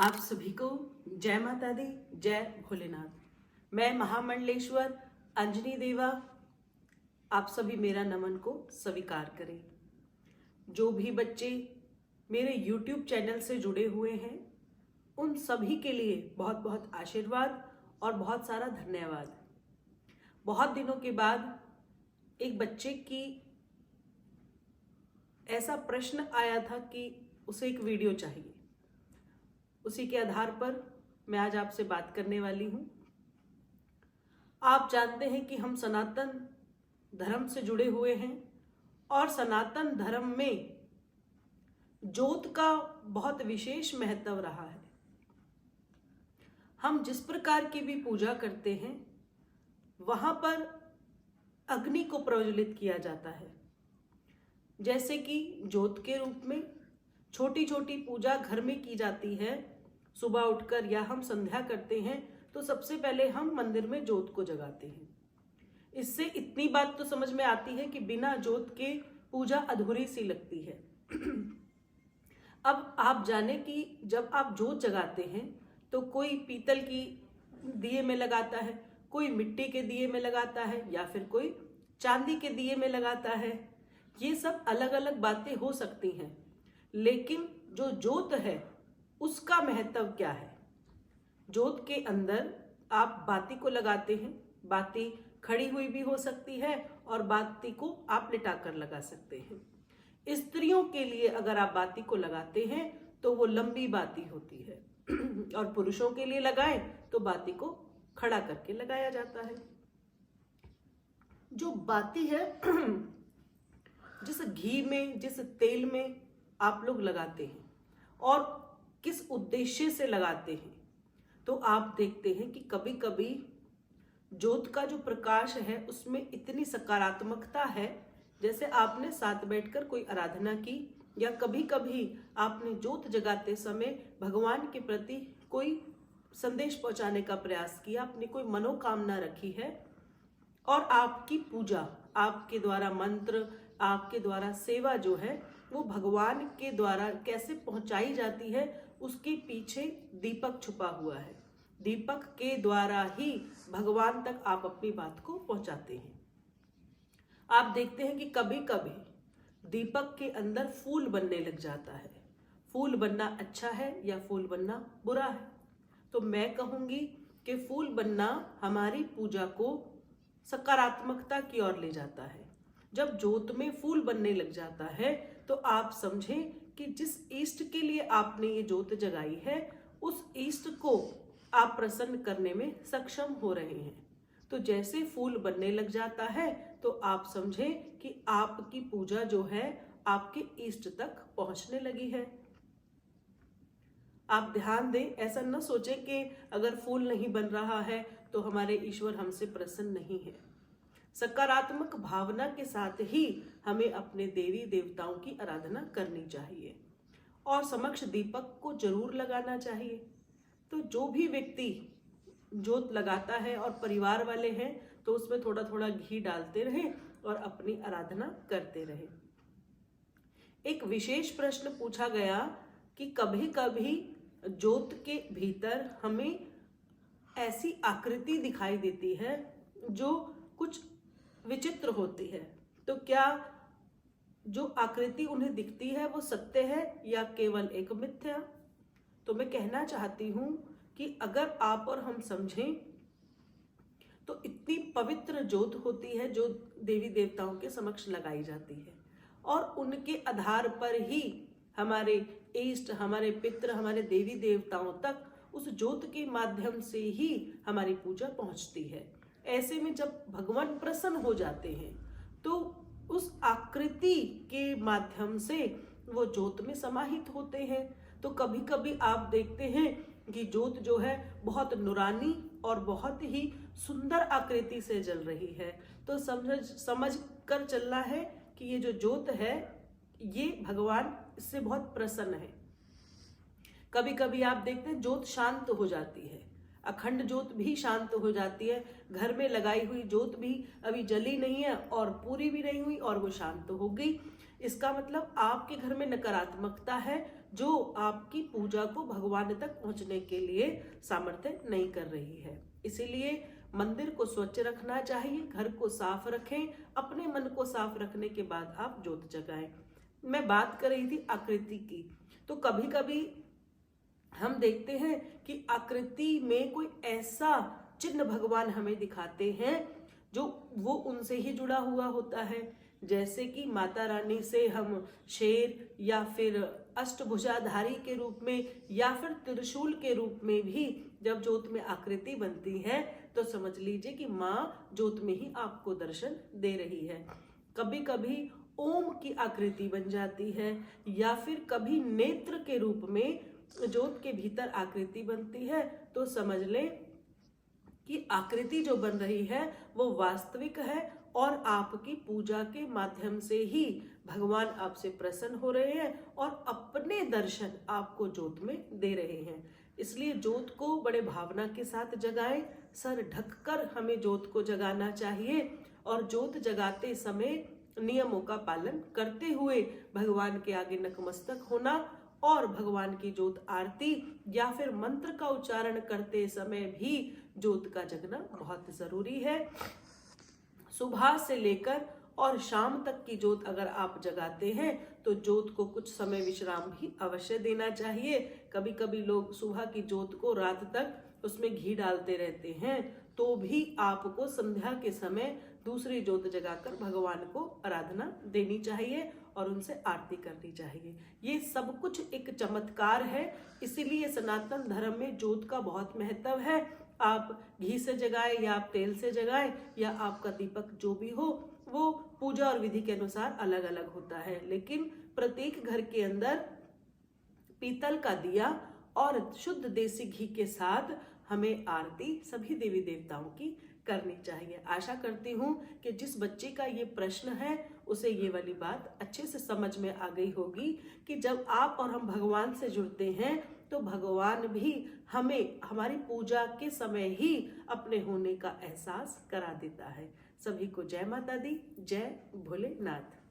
आप सभी को जय माता दी, जय भोलेनाथ। मैं महामंडलेश्वर अंजनी देवा आप सभी मेरा नमन को स्वीकार करें। जो भी बच्चे मेरे YouTube चैनल से जुड़े हुए हैं उन सभी के लिए बहुत बहुत आशीर्वाद और बहुत सारा धन्यवाद। बहुत दिनों के बाद एक बच्चे की ऐसा प्रश्न आया था कि उसे एक वीडियो चाहिए। उसी के आधार पर मैं आज आपसे बात करने वाली हूं। आप जानते हैं कि हम सनातन धर्म से जुड़े हुए हैं और सनातन धर्म में ज्योत का बहुत विशेष महत्व रहा है। हम जिस प्रकार की भी पूजा करते हैं वहां पर अग्नि को प्रज्वलित किया जाता है। जैसे कि ज्योत के रूप में छोटी छोटी पूजा घर में की जाती है। सुबह उठकर या हम संध्या करते हैं तो सबसे पहले हम मंदिर में ज्योत को जगाते हैं। इससे इतनी बात तो समझ में आती है कि बिना ज्योत के पूजा अधूरी सी लगती है। अब आप जाने कि जब आप ज्योत जगाते हैं तो कोई पीतल की दिए में लगाता है, कोई मिट्टी के दिए में लगाता है या फिर कोई चांदी के दिए में लगाता है। ये सब अलग अलग बातें हो सकती हैं, लेकिन जो ज्योत है उसका महत्व क्या है। ज्योत के अंदर आप बाती को लगाते हैं। बाती खड़ी हुई भी हो सकती है और बाती को आप लिटाकर लगा सकते हैं। स्त्रियों के लिए अगर आप बाती को लगाते हैं तो वो लंबी बाती होती है और पुरुषों के लिए लगाएं तो बाती को खड़ा करके लगाया जाता है। जो बाती है जिस घी में, जिस तेल में आप लोग लगाते हैं और किस उद्देश्य से लगाते हैं, तो आप देखते हैं कि कभी कभी ज्योत का जो प्रकाश है उसमें इतनी सकारात्मकता है। जैसे आपने साथ बैठकर कोई आराधना की या कभी कभी आपने ज्योत जगाते समय भगवान के प्रति कोई संदेश पहुंचाने का प्रयास किया, अपनी कोई मनोकामना रखी है और आपकी पूजा, आपके द्वारा मंत्र, आपके द्वारा सेवा जो है वो भगवान के द्वारा कैसे पहुंचाई जाती है, उसके पीछे दीपक छुपा हुआ है। दीपक के द्वारा ही भगवान तक आप अपनी बात को पहुंचाते हैं। आप देखते हैं कि कभी कभी दीपक के अंदर फूल बनने लग जाता है। फूल बनना अच्छा है या फूल बनना बुरा है? तो मैं कहूंगी कि फूल बनना हमारी पूजा को सकारात्मकता की ओर ले जाता है। जब ज्योत में फूल बनने लग जाता है तो आप समझें कि जिस इष्ट के लिए आपने ये ज्योत जगाई है उस इष्ट को आप प्रसन्न करने में सक्षम हो रहे हैं। तो जैसे फूल बनने लग जाता है तो आप समझें कि आपकी पूजा जो है आपके इष्ट तक पहुंचने लगी है। आप ध्यान दें, ऐसा न सोचें कि अगर फूल नहीं बन रहा है तो हमारे ईश्वर हमसे प्रसन्न नहीं है। सकारात्मक भावना के साथ ही हमें अपने देवी देवताओं की आराधना करनी चाहिए और समक्ष दीपक को जरूर लगाना चाहिए। तो जो भी व्यक्ति ज्योत लगाता है और परिवार वाले हैं तो उसमें थोड़ा थोड़ा घी डालते रहें और अपनी आराधना करते रहें। एक विशेष प्रश्न पूछा गया कि कभी कभी ज्योत के भीतर हमें ऐसी आकृति दिखाई देती है जो कुछ विचित्र होती है। तो क्या जो आकृति उन्हें दिखती है वो सत्य है या केवल एक मिथ्या? तो मैं कहना चाहती हूं कि अगर आप और हम समझें तो इतनी पवित्र ज्योत होती है जो देवी देवताओं के समक्ष लगाई जाती है और उनके आधार पर ही हमारे इष्ट, हमारे पितृ, हमारे देवी देवताओं तक उस ज्योत के माध्यम से ही हमारी पूजा पहुंचती है। ऐसे में जब भगवान प्रसन्न हो जाते हैं तो उस आकृति के माध्यम से वो ज्योत में समाहित होते हैं। तो कभी कभी आप देखते हैं कि ज्योत जो है बहुत नूरानी और बहुत ही सुंदर आकृति से जल रही है। तो समझ कर चलना है कि ये जो ज्योत है ये भगवान इससे बहुत प्रसन्न है। कभी कभी आप देखते हैं ज्योत शांत हो जाती है, अखंड ज्योत भी शांत हो जाती है। घर में लगाई हुई ज्योत भी अभी जली नहीं है और पूरी भी नहीं हुई और वो शांत हो गई। इसका मतलब आपके घर में नकारात्मकता है जो आपकी पूजा को भगवान तक पहुंचने के लिए सामर्थ्य नहीं कर रही है। इसीलिए मंदिर को स्वच्छ रखना चाहिए, घर को साफ रखें, अपने मन को साफ रखने के बाद आप ज्योत जगाएं। मैं बात कर रही थी आकृति की, तो कभी कभी हम देखते हैं कि आकृति में कोई ऐसा चिन्ह भगवान हमें दिखाते हैं जो वो उनसे ही जुड़ा हुआ होता है। जैसे कि माता रानी से हम शेर या फिर अष्टभुजाधारी के रूप में या फिर त्रिशूल के रूप में भी जब ज्योत में आकृति बनती है तो समझ लीजिए कि माँ ज्योत में ही आपको दर्शन दे रही है। कभी कभी ओम की आकृति बन जाती है या फिर कभी नेत्र के रूप में ज्योत के भीतर आकृति बनती है, तो समझ लें कि आकृति जो बन रही है वो वास्तविक है और आपकी पूजा के माध्यम से ही भगवान आपसे प्रसन्न हो रहे हैं और अपने दर्शन आपको ज्योत में दे रहे हैं। इसलिए ज्योत को बड़े भावना के साथ जगाएं, सर ढककर हमें ज्योत को जगाना चाहिए और ज्योत जगाते समय नियमों का पालन करते हुए भगवान के आगे नतमस्तक होना और भगवान की ज्योत आरती या फिर मंत्र का उच्चारण करते समय भी ज्योत का जगना बहुत जरूरी है। सुबह से लेकर और शाम तक की ज्योत अगर आप जगाते हैं तो ज्योत को कुछ समय विश्राम भी अवश्य देना चाहिए। कभी कभी लोग सुबह की ज्योत को रात तक उसमें घी डालते रहते हैं, तो भी आपको संध्या के समय दूसरी ज्योत जगाकर भगवान को आराधना देनी चाहिए और उनसे आरती करनी चाहिए। ये सब कुछ एक चमत्कार है, इसीलिए सनातन धर्म में ज्योत का बहुत महत्व है। आप घी से जगाएं या आप तेल से जगाएं या आपका दीपक जो भी हो, वो पूजा और विधि के अनुसार अलग अलग होता है, लेकिन प्रत्येक घर के अंदर पीतल का दिया और शुद्ध देसी घी के साथ हमें आरती सभी देवी देवताओं की करनी चाहिए। आशा करती हूँ कि जिस बच्चे का ये प्रश्न है उसे ये वाली बात अच्छे से समझ में आ गई होगी कि जब आप और हम भगवान से जुड़ते हैं तो भगवान भी हमें हमारी पूजा के समय ही अपने होने का एहसास करा देता है। सभी को जय माता दी, जय भोलेनाथ।